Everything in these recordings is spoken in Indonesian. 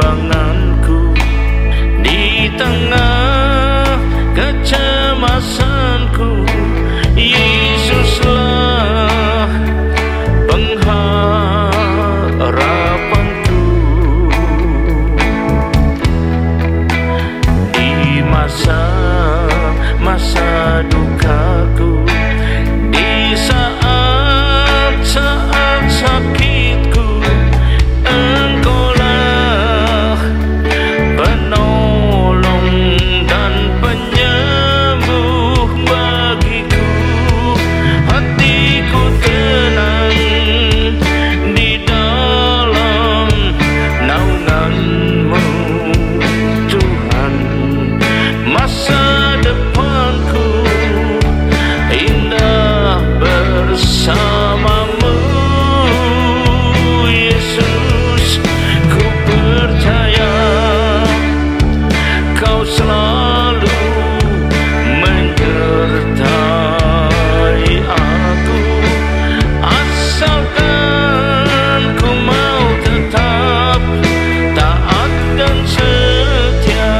kebimbanganku, di tengah kecemasanku, Yesuslah pengharapanku. Di masa dukaku, di saat sakitku, Engkaulah penolong dan penyembuh bagiku. Hatiku tenang di dalam naungan-Mu, Tuhan. Masa depanku indah bersama-Mu, Yesus. Ku percaya Kau selalu menyertai aku, asalkan ku mau tetap taat dan setia.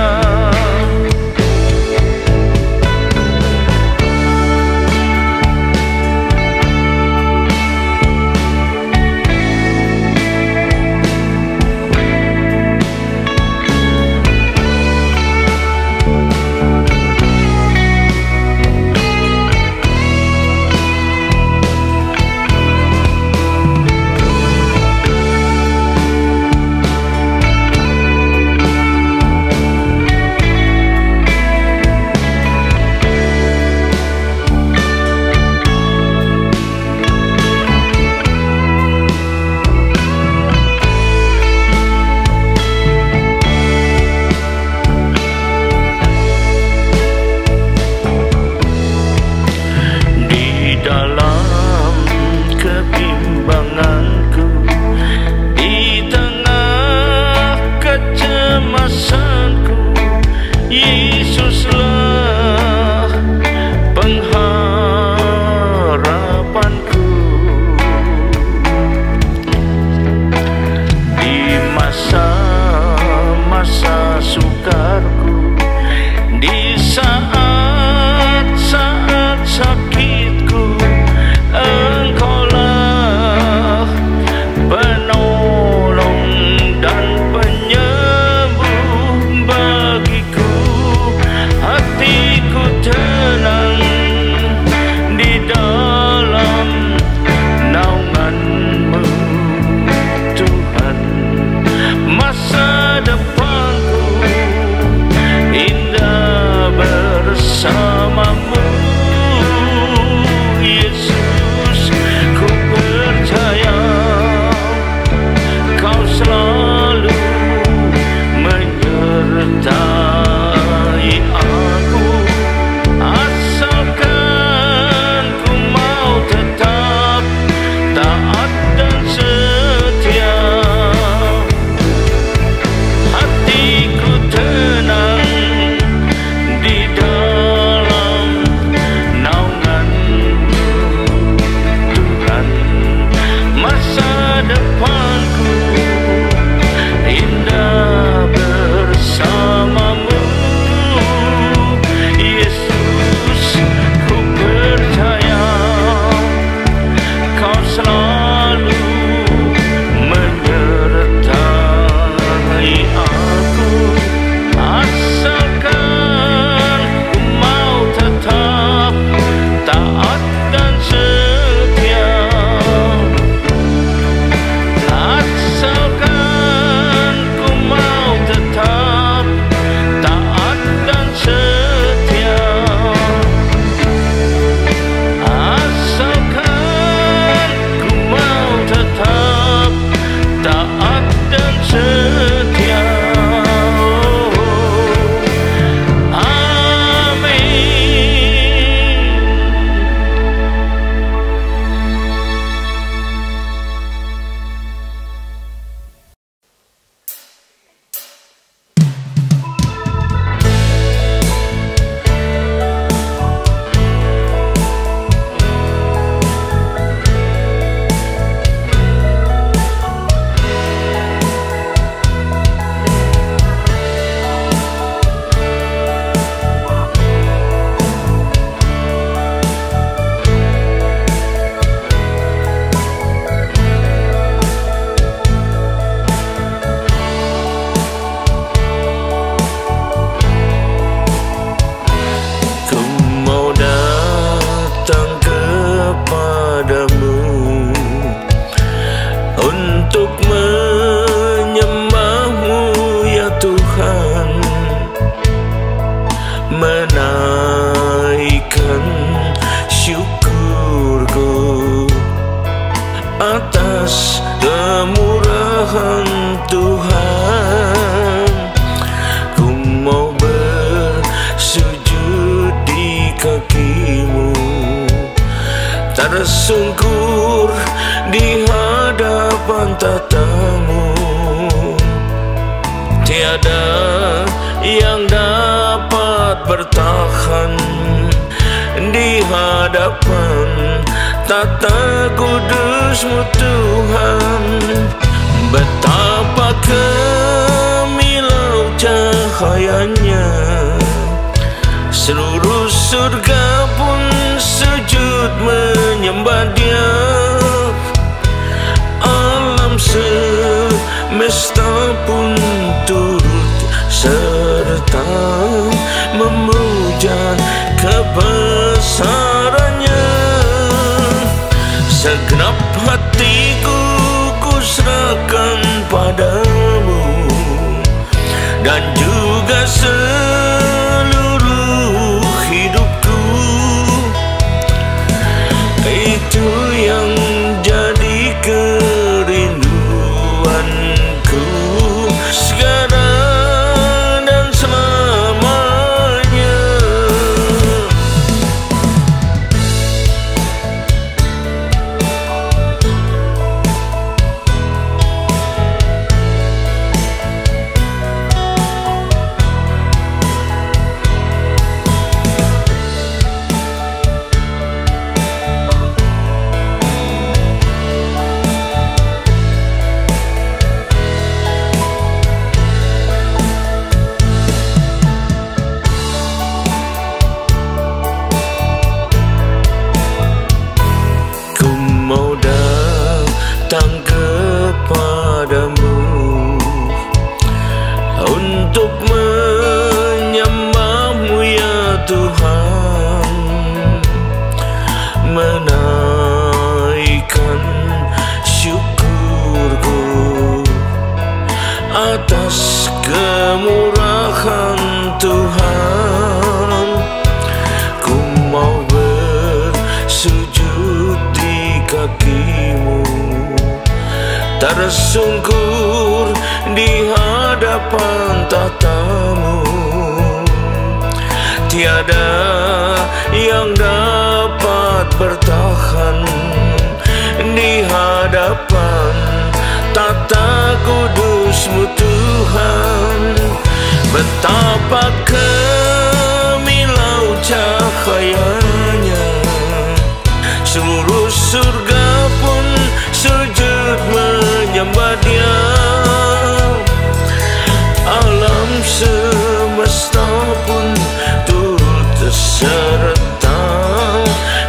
Dalam kebimbanganku, di tengah kecemasanku, Yesuslah pengharapanku. Di masa sukarku, di saat sakitku, Engkaulah penolong dan penyembuh bagiku. Hatiku tenang di dalam naungan-Mu, Tuhan. Masa depanku penyembahan Tuhan. Ku mau bersujud di kakimu, tersungkur di hadapan tatamu. Tiada yang dapat bertahan di hadapan tata kudus-Mu Tuhan. Betapa kemilau cahayanya, seluruh surga pun sujud menyembah Dia. Alam semesta pun turut serta memuja kebesarannya. Segenap hatiku kuserahkan padamu, dan juga seluruh hidupku. Itu yang jadi kerinduanku sekarang dan selamanya. Datang kepadamu untuk menyembah-Mu ya Tuhan, menaikkan syukurku atas kemurahan Tuhan. Ku mau bersujud di kaki-Mu, tersungkur di hadapan tatamu. Tiada yang dapat bertahan di hadapan tata kudus-Mu Tuhan. Betapa kemilau cahayanya, seluruh surga pun sujud menyembah Dia. Alam semesta pun turut serta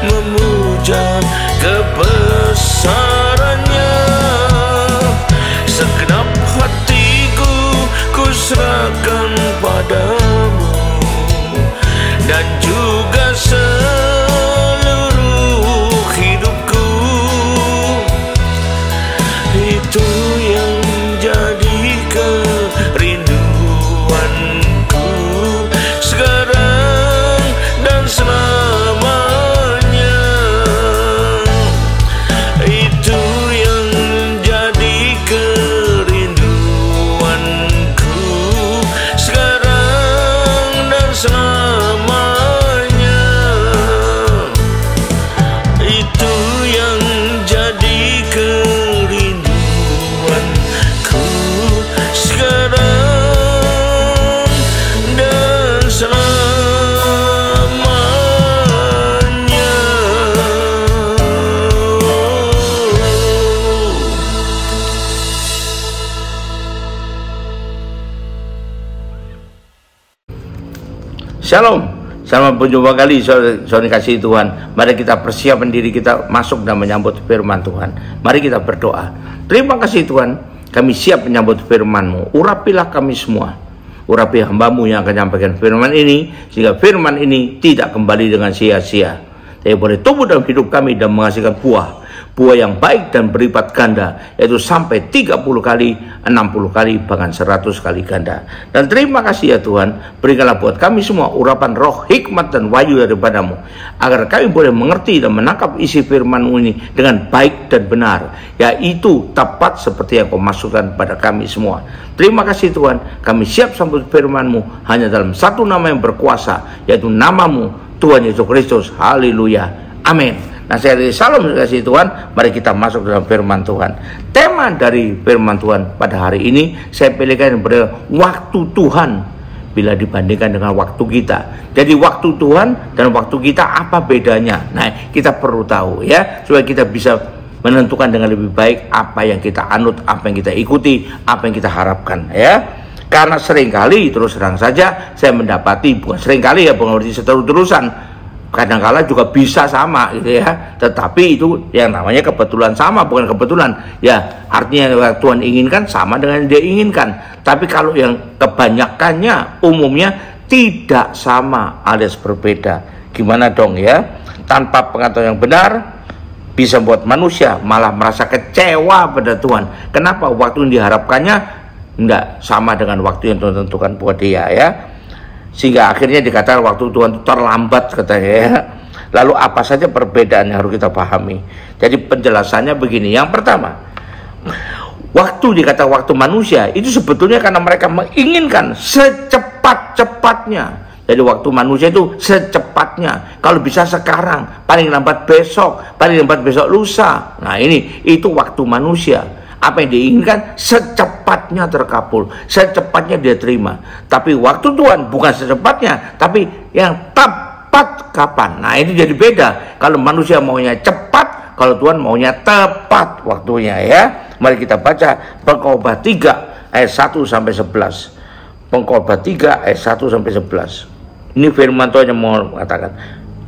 memuja kebesarannya. Segenap hatiku kuserahkan padamu, dan juga seluruh hidupku. Itu yang jadi kerinduanku sekarang dan selamanya. Itu yang jadi kerinduanku sekarang dan selamanya. Itu yang jadi kerinduanku sekarang dan selamanya. Shalom, selamat berjumpa kali saudara kasih Tuhan. Mari kita persiapkan diri kita masuk dan menyambut firman Tuhan. Mari kita berdoa. Terima kasih Tuhan, kami siap menyambut firman-Mu. Urapilah kami semua, urapi hamba-Mu yang akan menyampaikan firman ini, sehingga firman ini tidak kembali dengan sia-sia, tapi boleh tumbuh dalam hidup kami dan menghasilkan buah yang baik dan berlipat ganda, yaitu sampai 30 kali, 60 kali bahkan 100 kali ganda. Dan terima kasih ya Tuhan, berikanlah buat kami semua urapan roh, hikmat dan wahyu daripadamu, agar kami boleh mengerti dan menangkap isi firman-Mu ini dengan baik dan benar, yaitu tepat seperti yang Kau masukkan pada kami semua. Terima kasih Tuhan, kami siap sambut firman-Mu hanya dalam satu nama yang berkuasa, yaitu nama-Mu, Tuhan Yesus Kristus. Haleluya, amin. Nah, saya salam kasih Tuhan, mari kita masuk dalam firman Tuhan. Tema dari firman Tuhan pada hari ini saya pilihkan pada waktu Tuhan bila dibandingkan dengan waktu kita. Jadi waktu Tuhan dan waktu kita apa bedanya? Nah, kita perlu tahu ya, supaya kita bisa menentukan dengan lebih baik apa yang kita anut, apa yang kita ikuti, apa yang kita harapkan ya. Karena seringkali, terus terang saja, saya mendapati, bukan seringkali ya, bukan berarti seterus-terusan, kadang-kala juga bisa sama gitu ya, tetapi itu yang namanya kebetulan sama, bukan kebetulan ya, artinya Tuhan inginkan sama dengan yang Dia inginkan. Tapi kalau yang kebanyakannya umumnya tidak sama alias berbeda, gimana dong ya? Tanpa pengetahuan yang benar bisa membuat manusia malah merasa kecewa pada Tuhan. Kenapa? Waktu yang diharapkannya enggak sama dengan waktu yang Tuhan tentukan buat dia ya, sehingga akhirnya dikatakan waktu Tuhan itu terlambat katanya ya. Lalu apa saja perbedaan yang harus kita pahami? Jadi penjelasannya begini. Yang pertama, waktu dikata waktu manusia itu sebetulnya karena mereka menginginkan secepat-cepatnya. Jadi waktu manusia itu secepatnya, kalau bisa sekarang, paling lambat besok, paling lambat besok lusa. Nah ini, itu waktu manusia. Apa yang diinginkan secepatnya terkabul, secepatnya dia terima. Tapi waktu Tuhan bukan secepatnya, tapi yang tepat kapan. Nah ini jadi beda. Kalau manusia maunya cepat, kalau Tuhan maunya tepat waktunya ya. Mari kita baca Pengkhotbah 3 ayat 1 sampai 11. Pengkhotbah 3 ayat 1 sampai 11. Ini firman Tuhan yang mau mengatakan.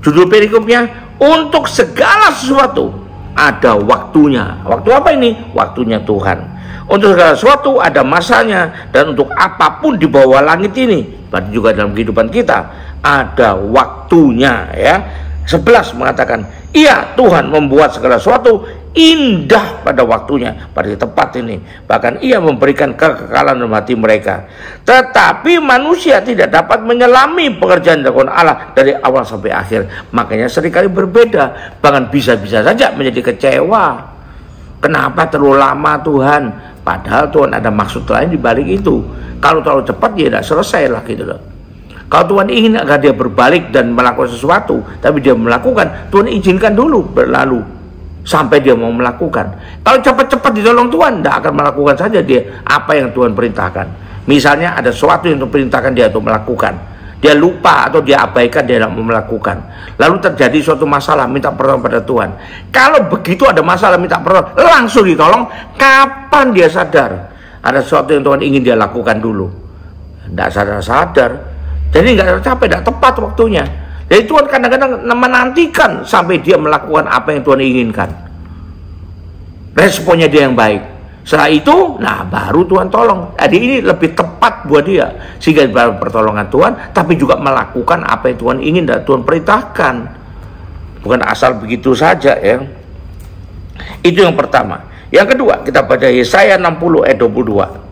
Judul perikopnya, untuk segala sesuatu ada waktunya. Waktu apa ini? Waktunya Tuhan. Untuk segala sesuatu ada masanya, dan untuk apapun di bawah langit ini, berarti juga dalam kehidupan kita ada waktunya ya. 11 mengatakan, iya Tuhan membuat segala sesuatu indah pada waktunya, pada tepat ini. Bahkan Ia memberikan kekekalan dalam hati mereka. Tetapi manusia tidak dapat menyelami pekerjaan dilakukan Allah dari awal sampai akhir. Makanya seringkali berbeda, bahkan bisa-bisa saja menjadi kecewa. Kenapa terlalu lama Tuhan? Padahal Tuhan ada maksud lain di balik itu. Kalau terlalu cepat dia tidak selesai lah gitu loh. Kalau Tuhan ingin agar dia berbalik dan melakukan sesuatu, tapi dia melakukan, Tuhan izinkan dulu berlalu sampai dia mau melakukan. Kalau cepat-cepat ditolong Tuhan, tidak akan melakukan saja dia apa yang Tuhan perintahkan. Misalnya ada sesuatu yang Tuhan perintahkan dia untuk melakukan, dia lupa atau dia abaikan, dia tidak mau melakukan. Lalu terjadi suatu masalah, minta pertolongan pada Tuhan. Kalau begitu ada masalah minta pertolongan, langsung ditolong. Kapan dia sadar ada sesuatu yang Tuhan ingin dia lakukan dulu? Tidak sadar-sadar. Jadi nggak tercapai, tidak tepat waktunya. Jadi Tuhan kadang-kadang menantikan sampai dia melakukan apa yang Tuhan inginkan. Responnya dia yang baik. Setelah itu, nah baru Tuhan tolong. Jadi ini lebih tepat buat dia. Sehingga pertolongan Tuhan, tapi juga melakukan apa yang Tuhan ingin dan Tuhan perintahkan. Bukan asal begitu saja ya. Itu yang pertama. Yang kedua, kita baca Yesaya 60 ayat 22.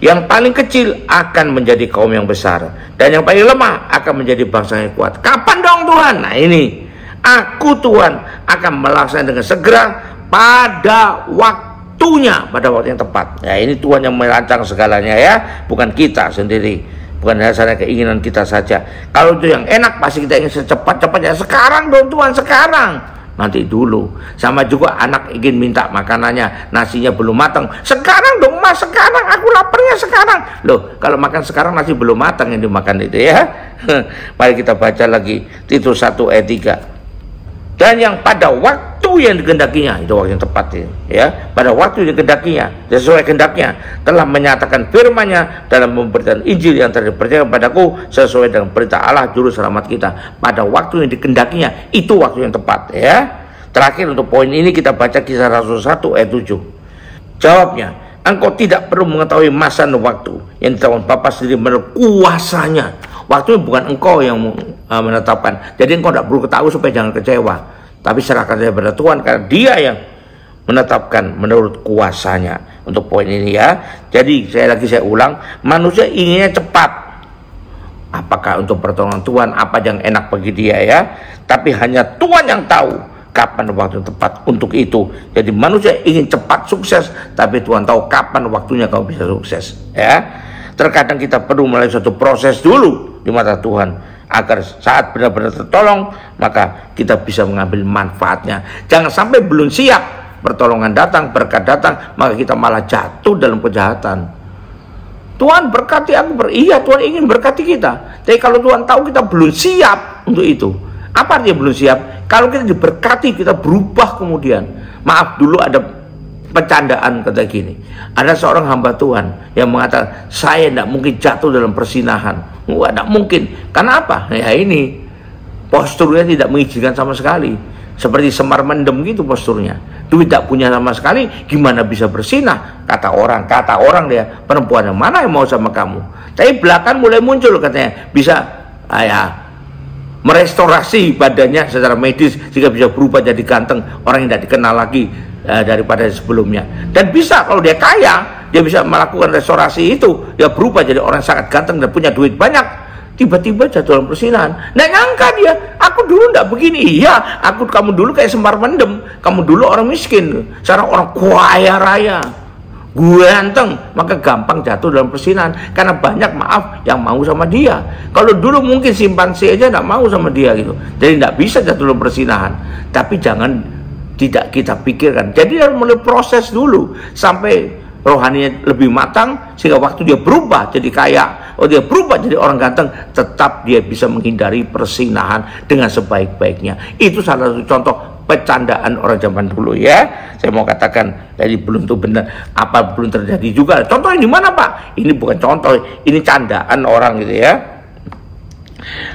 Yang paling kecil akan menjadi kaum yang besar, dan yang paling lemah akan menjadi bangsa yang kuat. Kapan dong Tuhan? Nah ini, aku Tuhan akan melaksanakan dengan segera pada waktunya, pada waktu yang tepat. Ya ini Tuhan yang merancang segalanya ya, bukan kita sendiri, bukan dasarnya keinginan kita saja. Kalau itu yang enak pasti kita ingin secepat-cepatnya. Sekarang dong Tuhan, sekarang. Nanti dulu. Sama juga anak ingin minta makanannya, nasinya belum matang. Sekarang dong Mas, sekarang aku laparnya sekarang. Loh, kalau makan sekarang nasi belum matang yang dimakan itu ya. Mari kita baca lagi Titus 1 ayat 3. Dan yang pada waktu yang dikehendakinya, itu waktu yang tepat ya, pada waktu yang dikehendakinya, sesuai kehendaknya, telah menyatakan firman-Nya dalam memberitakan Injil yang telah dipercayakan padaku sesuai dengan perintah Allah juru selamat kita. Pada waktu yang dikehendakinya, itu waktu yang tepat ya. Terakhir untuk poin ini kita baca Kisah Rasul 1 ayat 7. Jawabnya, engkau tidak perlu mengetahui masa dan waktu yang ditetapkan Bapa sendiri menurut kuasanya. Waktu bukan engkau yang menetapkan. Jadi engkau tidak perlu ketahui supaya jangan kecewa. Tapi serahkan saja pada Tuhan, karena Dia yang menetapkan menurut kuasanya. untuk poin ini ya. Jadi saya ulang, manusia inginnya cepat. Apakah untuk pertolongan Tuhan, apa yang enak bagi dia ya. Tapi hanya Tuhan yang tahu kapan waktu tepat untuk itu. Jadi manusia ingin cepat sukses, tapi Tuhan tahu kapan waktunya kau bisa sukses ya. Terkadang kita perlu melalui suatu proses dulu di mata Tuhan, agar saat benar-benar tertolong, maka kita bisa mengambil manfaatnya. Jangan sampai belum siap, pertolongan datang, berkat datang, maka kita malah jatuh dalam kejahatan. Tuhan berkati aku, iya Tuhan ingin berkati kita. Tapi kalau Tuhan tahu kita belum siap untuk itu, apa artinya belum siap? Kalau kita diberkati, kita berubah kemudian. Maaf, dulu ada pencandaan kata gini, ada seorang hamba Tuhan yang mengatakan, saya tidak mungkin jatuh dalam persinahan. Wah, tidak mungkin. Karena apa? Ya ini posturnya tidak mengizinkan sama sekali, seperti Semar mendem gitu posturnya. Duit tidak punya sama sekali, gimana bisa bersinah? Kata orang dia, perempuan yang mana yang mau sama kamu? Tapi belakang mulai muncul katanya bisa merestorasi badannya secara medis sehingga bisa berubah jadi ganteng, orang yang tidak dikenal lagi daripada sebelumnya. Dan bisa, kalau dia kaya, dia bisa melakukan restorasi itu, dia berubah jadi orang sangat ganteng dan punya duit banyak. Tiba-tiba jatuh dalam persinahan. Nggak nyangka dia, aku dulu nggak begini. Iya, kamu dulu kayak Semar mendem, kamu dulu orang miskin, sekarang orang kaya raya, ganteng, maka gampang jatuh dalam persinahan karena banyak yang mau sama dia. Kalau dulu mungkin simpanse aja nggak mau sama dia gitu, jadi nggak bisa jatuh dalam persinahan. Tapi jangan tidak kita pikirkan. Jadi harus mulai proses dulu sampai rohaninya lebih matang, sehingga waktu dia berubah jadi kaya, dia berubah jadi orang ganteng, tetap dia bisa menghindari persinahan dengan sebaik-baiknya. Itu salah satu contoh pecandaan orang zaman dulu ya. Saya mau katakan, jadi belum tuh benar, apa belum terjadi juga. Contohnya di mana Pak? Ini bukan contoh, ini candaan orang gitu ya.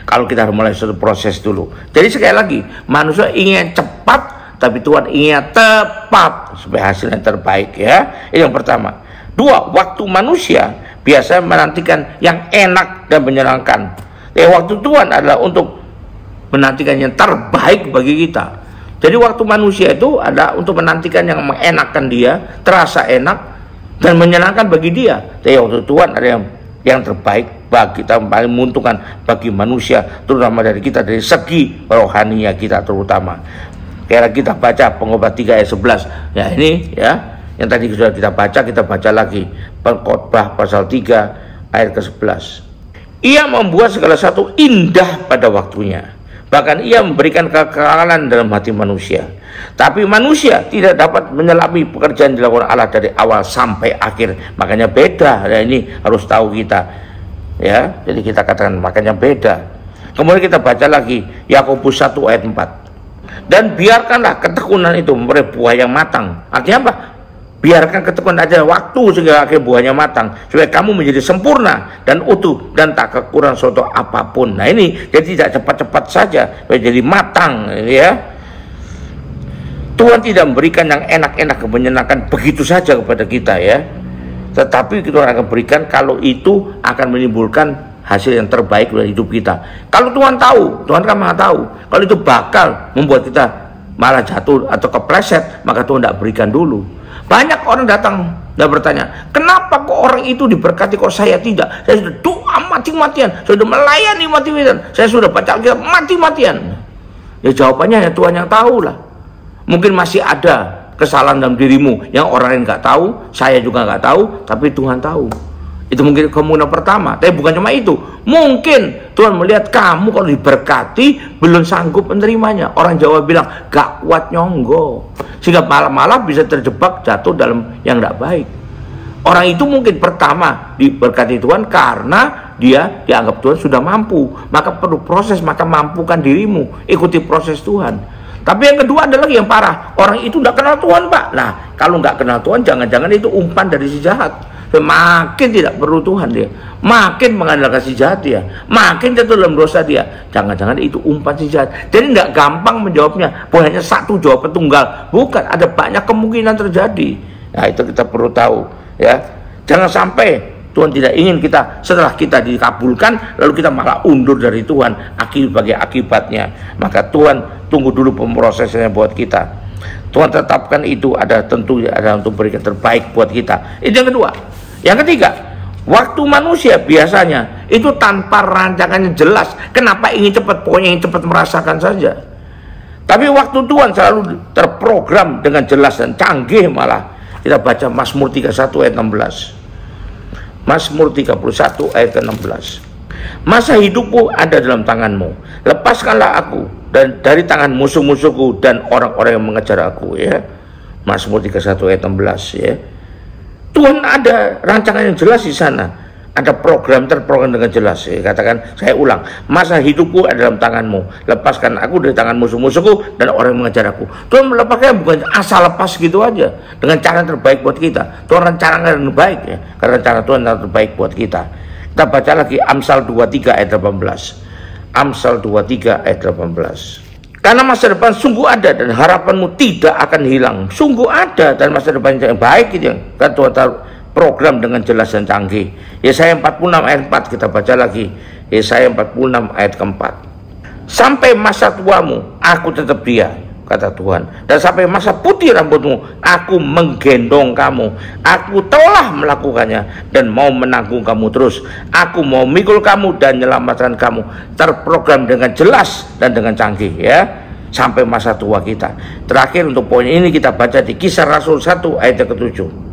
Kalau kita harus mulai suatu proses dulu. Jadi sekali lagi, manusia ingin cepat, tapi Tuhan ingin tepat supaya hasilnya terbaik ya. Itu yang pertama. Dua, waktu manusia biasa menantikan yang enak dan menyenangkan. Waktu Tuhan adalah untuk menantikan yang terbaik bagi kita. Jadi waktu manusia itu adalah untuk menantikan yang mengenakan dia, terasa enak dan menyenangkan bagi dia. Tapi waktu Tuhan ada yang terbaik bagi kita, paling menguntungkan bagi manusia, terutama dari kita, dari segi rohania kita terutama. Kayak kita baca Pengkhotbah 3 ayat 11. Ya ini ya, yang tadi sudah kita baca lagi. Pengkhotbah pasal 3 ayat ke-11. Ia membuat segala sesuatu indah pada waktunya. Bahkan ia memberikan kekekalan dalam hati manusia. Tapi manusia tidak dapat menyelami pekerjaan dilakukan Allah dari awal sampai akhir. Makanya beda. Ya, ini harus tahu kita. Ya, jadi kita katakan makanya beda. Kemudian kita baca lagi Yakobus 1 ayat 4. Dan biarkanlah ketekunan itu memberi buah yang matang. Artinya apa? Biarkan ketekunan aja waktu sehingga akhir buahnya matang, supaya kamu menjadi sempurna dan utuh dan tak kekurangan suatu apapun. Nah ini jadi tidak cepat-cepat saja, jadi matang ya. Tuhan tidak memberikan yang enak-enak menyenangkan begitu saja kepada kita ya. Tetapi Tuhan akan berikan kalau itu akan menimbulkan hasil yang terbaik dalam hidup kita. Kalau Tuhan tahu, Tuhan kan maha tahu, kalau itu bakal membuat kita malah jatuh atau kepleset, maka Tuhan tidak berikan dulu. Banyak orang datang dan bertanya, kenapa kok orang itu diberkati kok saya tidak? Saya sudah doa mati-matian, saya sudah melayani mati-matian, saya sudah baca Alkitab mati-matian. Ya jawabannya ya Tuhan yang tahu lah. Mungkin masih ada kesalahan dalam dirimu yang orang lain nggak tahu, saya juga nggak tahu, tapi Tuhan tahu. Itu mungkin kemungkinan pertama. Tapi bukan cuma itu, mungkin Tuhan melihat kamu kalau diberkati belum sanggup menerimanya. Orang Jawa bilang gak kuat nyonggo, sehingga malah bisa terjebak jatuh dalam yang tidak baik. Orang itu mungkin pertama diberkati Tuhan karena dia dianggap Tuhan sudah mampu, maka perlu proses, maka mampukan dirimu, ikuti proses Tuhan. Tapi yang kedua ada lagi yang parah, orang itu tidak kenal Tuhan Pak. Nah kalau nggak kenal Tuhan, jangan-jangan itu umpan dari si jahat. Makin tidak perlu Tuhan dia, makin mengandalkan si jahat dia, makin jatuh dalam dosa dia. Jangan-jangan itu umpan si jahat. Jadi tidak gampang menjawabnya, bukan hanya satu jawaban tunggal, bukan, ada banyak kemungkinan terjadi. Nah itu kita perlu tahu ya. Jangan sampai Tuhan tidak ingin kita setelah kita dikabulkan lalu kita malah undur dari Tuhan sebagai akibatnya. Maka Tuhan tunggu dulu pemrosesannya buat kita. Tuhan tetapkan itu ada tentu ada untuk berikan terbaik buat kita. Itu yang kedua. Yang ketiga, waktu manusia biasanya itu tanpa rancangannya jelas. Kenapa ingin cepat? Pokoknya ingin cepat merasakan saja. Tapi waktu Tuhan selalu terprogram dengan jelas dan canggih malah. Kita baca Mazmur 31 ayat 16. Mazmur 31 ayat 16. Masa hidupku ada dalam tanganmu. Lepaskanlah aku dari tangan musuh-musuhku dan orang-orang yang mengejar aku, ya. Mazmur 31 ayat 16, ya. Tuhan ada rancangan yang jelas di sana. Ada program terprogram dengan jelas, ya. Katakan, saya ulang, masa hidupku ada dalam tanganmu. Lepaskan aku dari tangan musuh-musuhku dan orang yang mengejar aku. Tuhan melepaskan bukan asal lepas gitu aja. Dengan cara yang terbaik buat kita. Tuhan rencanakan yang terbaik, ya. Karena rencana Tuhan yang terbaik buat kita. Kita baca lagi Amsal 23 ayat 18. Amsal 23 ayat 18. Karena masa depan sungguh ada dan harapanmu tidak akan hilang. Sungguh ada dan masa depan yang baik itu yang kan Tuhan taruh program dengan jelas dan canggih. Yesaya 46 ayat 4 kita baca lagi. Yesaya 46 ayat keempat. Sampai masa tuamu aku tetap dia, kata Tuhan. Dan sampai masa putih rambutmu aku menggendong kamu. Aku telah melakukannya dan mau menanggung kamu terus. Aku mau mikul kamu dan menyelamatkan kamu. Terprogram dengan jelas dan dengan canggih, ya. Sampai masa tua kita. Terakhir untuk poin ini kita baca di Kisah Rasul 1 ayat ke-7.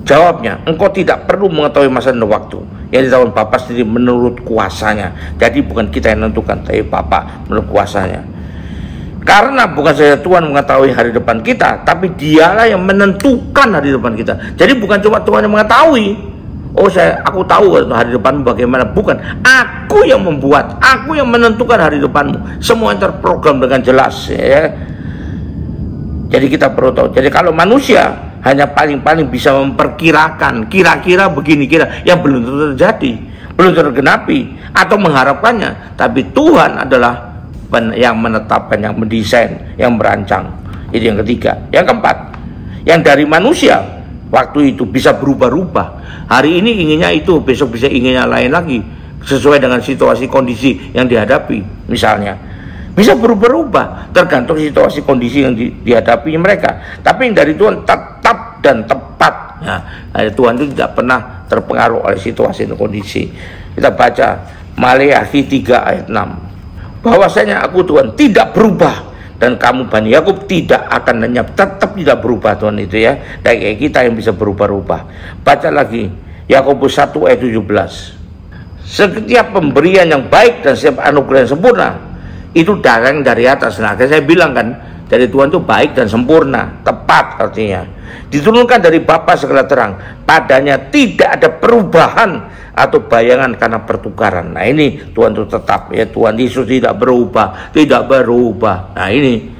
Jawabnya, engkau tidak perlu mengetahui masa dan waktu yang ditahuan Bapa sendiri menurut kuasanya. Jadi bukan kita yang menentukan, tapi Bapa menurut kuasanya. Karena bukan saja Tuhan mengetahui hari depan kita, tapi Dialah yang menentukan hari depan kita. Jadi bukan cuma Tuhan yang mengetahui. Oh, aku tahu hari depanmu bagaimana. Bukan, aku yang membuat, aku yang menentukan hari depanmu. Semua yang terprogram dengan jelas, ya. Jadi kita perlu tahu. Jadi kalau manusia hanya paling-paling bisa memperkirakan, kira-kira begini, yang belum tentu terjadi, belum tergenapi, atau mengharapkannya. Tapi Tuhan adalah yang menetapkan, yang mendesain, yang merancang. Itu yang ketiga. Yang keempat, yang dari manusia waktu itu bisa berubah-ubah. Hari ini inginnya itu, besok bisa inginnya lain lagi, sesuai dengan situasi kondisi yang dihadapi. Misalnya bisa berubah-ubah tergantung situasi kondisi yang dihadapi mereka. Tapi yang dari Tuhan tetap dan tepat. Nah, Tuhan itu tidak pernah terpengaruh oleh situasi dan kondisi. Kita baca Maleakhi 3 ayat 6. Bahwasanya aku Tuhan tidak berubah dan kamu Bani Yakub tidak akan lenyap. Tetap tidak berubah Tuhan itu, ya. Dan kayak kita yang bisa berubah-ubah. Baca lagi Yakobus 1 ayat 17. Setiap pemberian yang baik dan setiap anugerah yang sempurna itu datang dari atas. Nah, saya bilang kan, dari Tuhan itu baik dan sempurna, tepat artinya. Diturunkan dari Bapa segala terang. Padanya tidak ada perubahan atau bayangan karena pertukaran. Nah, ini Tuhan itu tetap, ya. Tuhan Yesus tidak berubah, tidak berubah. Nah, ini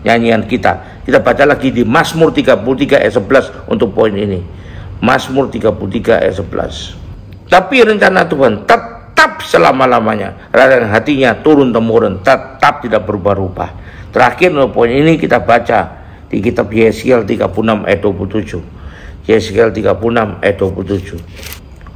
nyanyian kita. Kita baca lagi di Mazmur 33 ayat 11 untuk poin ini. Mazmur 33 ayat 11. Tapi rencana Tuhan tetap selama-lamanya, dan hatinya turun temurun, tetap tidak berubah-ubah. Terakhir untuk poin ini kita baca di kitab Yeskiel 36 ayat 27. Yeskiel 36 ayat 27.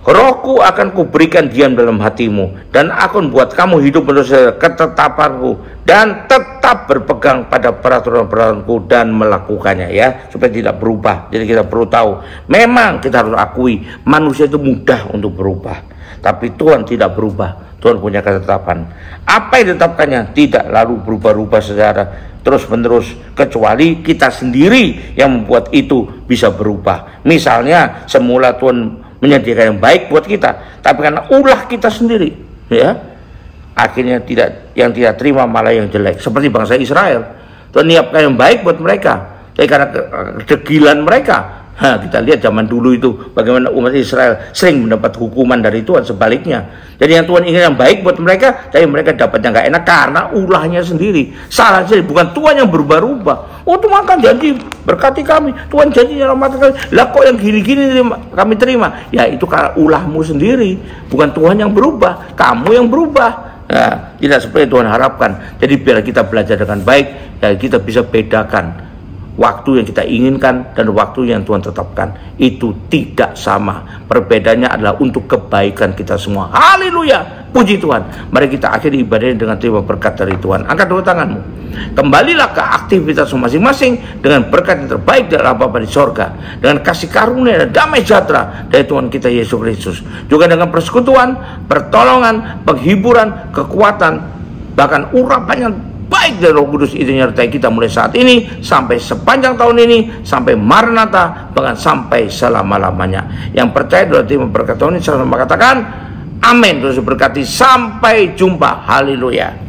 Rohku akan kuberikan diam dalam hatimu, dan akan buat kamu hidup menurut ketetapanku, dan tetap berpegang pada peraturan-peraturanku dan melakukannya, ya, supaya tidak berubah. Jadi kita perlu tahu, memang kita harus akui manusia itu mudah untuk berubah, tapi Tuhan tidak berubah. Tuhan punya ketetapan. Apa yang ditetapkannya tidak lalu berubah-ubah secara terus-menerus, kecuali kita sendiri yang membuat itu bisa berubah. Misalnya semula Tuhan menyediakan yang baik buat kita, tapi karena ulah kita sendiri, ya, akhirnya yang tidak terima malah yang jelek. Seperti bangsa Israel, Tuhan menyiapkan yang baik buat mereka, tapi karena kedegilan mereka, kita lihat zaman dulu itu bagaimana umat Israel sering mendapat hukuman dari Tuhan. Sebaliknya, jadi yang Tuhan ingin yang baik buat mereka, tapi mereka dapatnya nggak enak karena ulahnya sendiri, salah sendiri. Bukan Tuhan yang berubah-ubah. Oh, Tuhan kan janji berkati kami, Tuhan janji menyelamatkan kami. Lah kok yang gini-gini kami terima? Ya itu karena ulahmu sendiri, bukan Tuhan yang berubah, kamu yang berubah. Nah, tidak seperti Tuhan harapkan. Jadi biar kita belajar dengan baik, ya kita bisa bedakan waktu yang kita inginkan dan waktu yang Tuhan tetapkan. Itu tidak sama. Perbedaannya adalah untuk kebaikan kita semua. Haleluya. Puji Tuhan. Mari kita akhiri ibadah ini dengan terima berkat dari Tuhan. Angkat dua tanganmu. Kembalilah ke aktivitas masing-masing dengan berkat yang terbaik dari Bapa di sorga, dengan kasih karunia dan damai sejahtera dari Tuhan kita Yesus Kristus, juga dengan persekutuan, pertolongan, penghiburan, kekuatan, bahkan urapan yang baik dari Roh Kudus itu menyertai kita mulai saat ini sampai sepanjang tahun ini, sampai Maranatha, bahkan sampai selama-lamanya. Yang percaya dalam terima berkat tahun ini sama katakan amin. Terus berkati, sampai jumpa. Haleluya.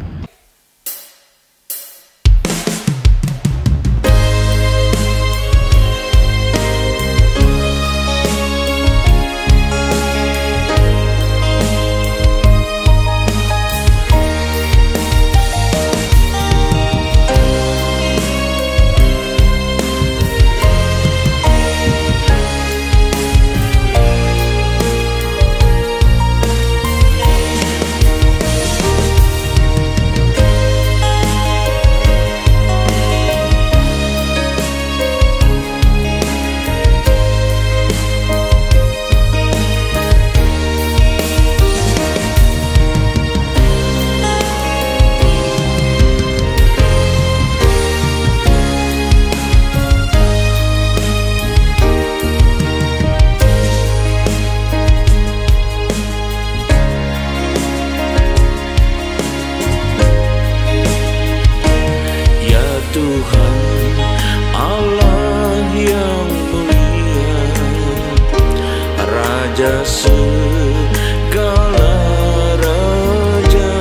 Raja segala raja,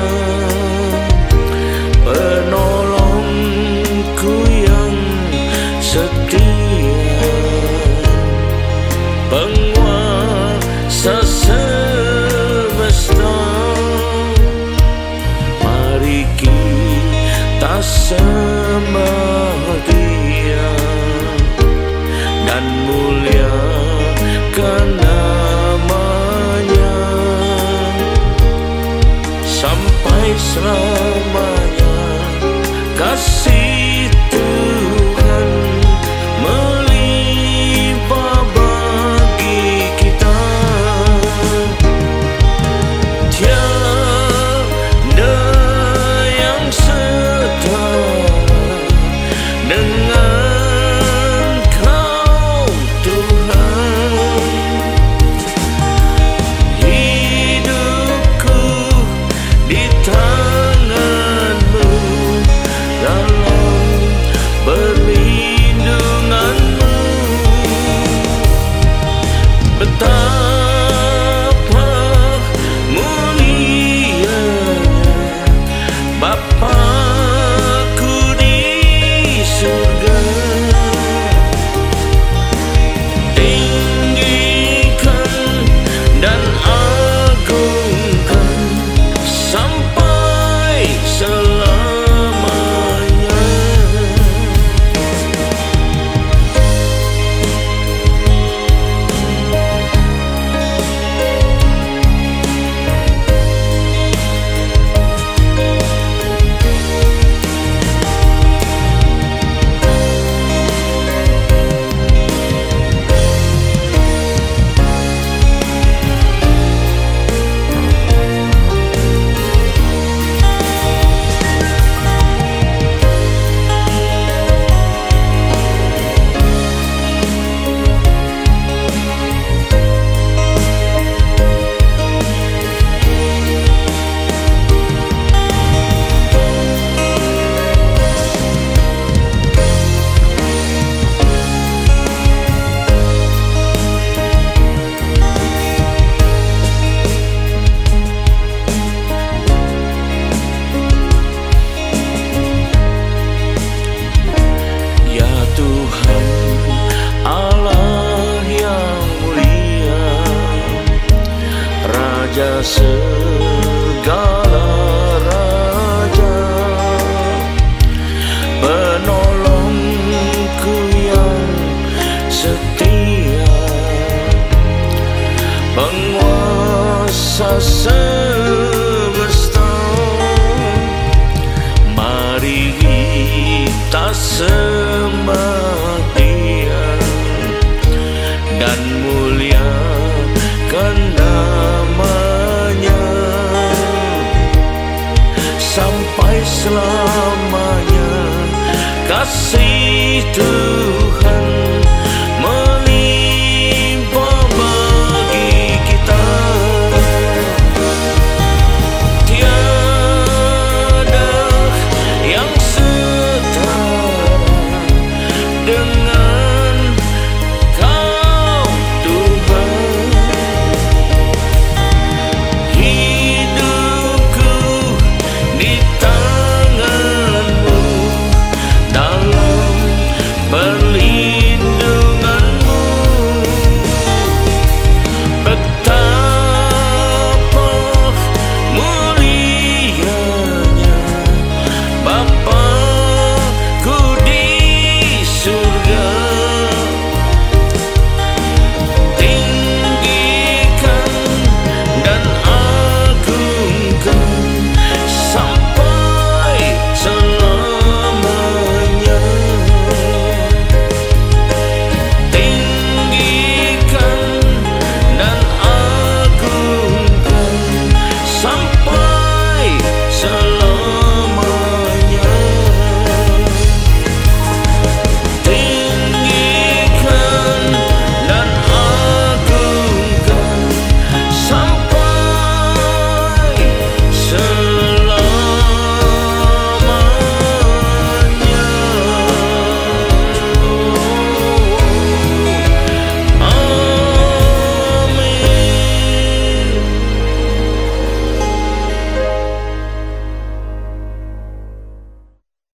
penolongku yang setia, penguasa semesta. Mari kita sembah Dia dan muliakan namanya sampai selamanya. Kasih Tuhan melimpah bagi kita, tiada yang setara dengan Kau Tuhan. Hidupku di tangan-Mu, dalam perlindungan-Mu. Betapa mulianya Bapa-Ku di surga. Tinggikan dan agungkan sampai selamanya. Ya Tuhan Allah yang mulia, Raja segala raja, penolongku yang setia, penguasa semesta. Mari kita sembah Dia dan muliakan namanya kasih Tuhan.